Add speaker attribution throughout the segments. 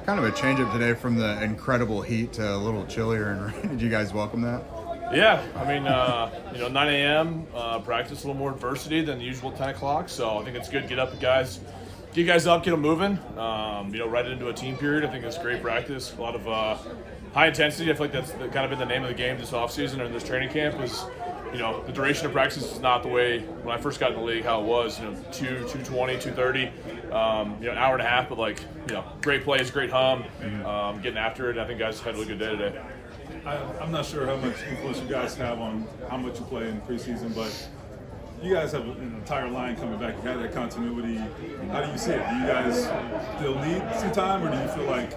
Speaker 1: Kind of a change up today from the incredible heat to a little chillier and rain. Did you guys welcome that?
Speaker 2: Yeah, I mean, 9 a.m. Practice a little more adversity than the usual 10 o'clock. So I think it's good to get up, guys. Get guys up, get them moving. Right into a team period. I think it's great practice. A lot of high intensity. I feel like that's kind of been the name of the game this offseason and this training camp is, the duration of practice is not the way when I first got in the league how it was. 220, 230, an hour and a half, but great plays, great hum, getting after it. And I think guys had a really good day today.
Speaker 3: I'm not sure how much influence you guys have on how much you play in preseason, but you guys have an entire line coming back. You have that continuity. How do you see it? Do you guys still need some time, or do you feel like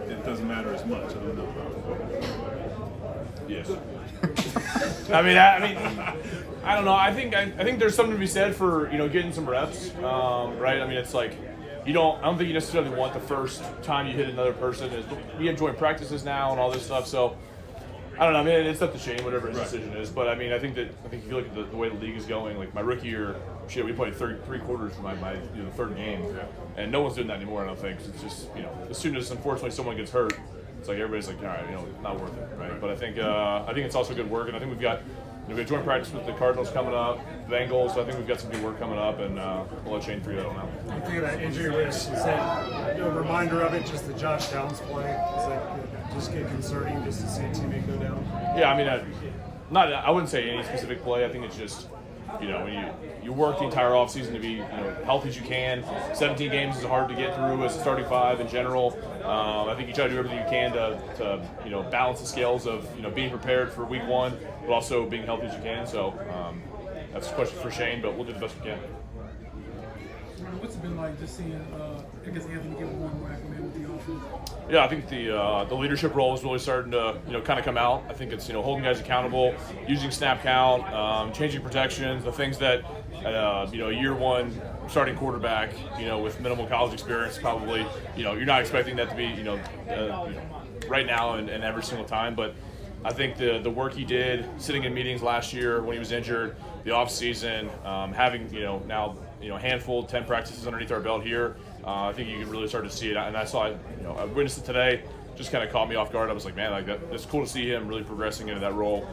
Speaker 3: it doesn't matter as much? I don't know.
Speaker 2: Yes. I don't know. I think there's something to be said for getting some reps, right? I mean, it's like I don't think you necessarily want the first time you hit another person. We have joint practices now and all this stuff, so. I don't know. I mean, it's up to Shane, whatever his decision is. But I think if you look at the way the league is going, like my rookie year, we played three quarters for my third game, and no one's doing that anymore. I don't think. It's just as soon as unfortunately someone gets hurt, it's like everybody's like, all right, not worth it, right? But I think it's also good work, and I think we've got joint practice with the Cardinals coming up, Bengals. So I think we've got some good work coming up, and we'll let Shane figure that one out.
Speaker 4: I think of that injury risk. Is that a reminder of it? Just the Josh Downs play? Is that just get concerning just to see a teammate go down?
Speaker 2: Yeah, I wouldn't say any specific play. I think it's just when you work the entire offseason to be healthy as you can. 17 games is hard to get through as a starting five in general. I think you try to do everything you can to balance the scales of being prepared for week one, but also being healthy as you can. So that's a question for Shane, but we'll do the best we can.
Speaker 5: What's it been like just seeing, Anthony get one more acclimated with the offense?
Speaker 2: Yeah, I think the leadership role is really starting to kind of come out. I think it's holding guys accountable, using snap count, changing protections, the things that a year one starting quarterback with minimal college experience probably you're not expecting that to be right now and every single time. But I think the work he did sitting in meetings last year when he was injured, the off season, having now a handful, 10 practices underneath our belt here. I think you can really start to see it, and I saw it. I witnessed it today. Just kind of caught me off guard. I was like, man, it's cool to see him really progressing into that role.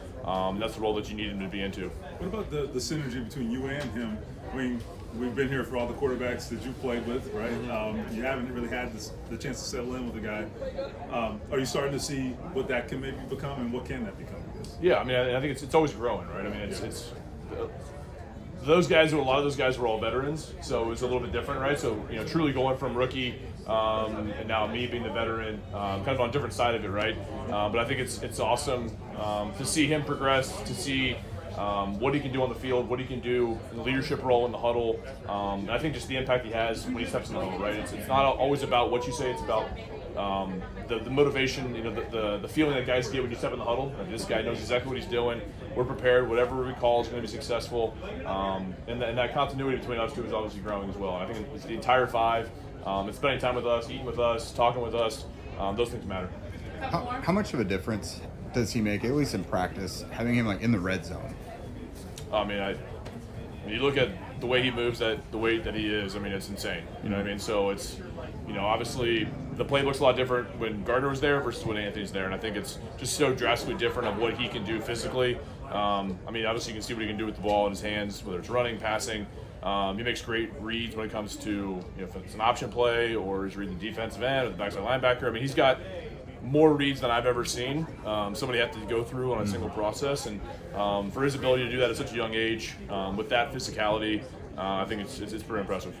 Speaker 2: That's the role that you need him to be into.
Speaker 3: What about the synergy between you and him? I mean, we've been here for all the quarterbacks that you played with, right? You haven't really had the chance to settle in with the guy. Are you starting to see what that can maybe become, and what can that become? I guess?
Speaker 2: Yeah, I think it's always growing, right? It's a lot of those guys were all veterans, so it was a little bit different, right? So truly going from rookie and now me being the veteran, kind of on a different side of it, right? But I think it's awesome to see him progress, to see what he can do on the field, what he can do in the leadership role in the huddle. And I think just the impact he has when he steps in the huddle, right? It's not always about what you say; it's about the motivation, the feeling that guys get when you step in the huddle. Like, this guy knows exactly what he's doing. We're prepared. Whatever we call is going to be successful. And that continuity between us two is obviously growing as well. And I think it's the entire five. It's spending time with us, eating with us, talking with us. Those things matter.
Speaker 1: How much of a difference does he make, at least in practice, having him in the red zone?
Speaker 2: When you look at the way he moves, the way that he is, it's insane. You know what I mean? So it's, obviously the playbook's a lot different when Gardner was there versus when Anthony's there, and I think it's just so drastically different of what he can do physically. Obviously you can see what he can do with the ball in his hands, whether it's running, passing. He makes great reads when it comes to if it's an option play or he's reading the defensive end or the backside linebacker. He's got more reads than I've ever seen somebody have to go through on a single process, and for his ability to do that at such a young age with that physicality, I think it's pretty impressive.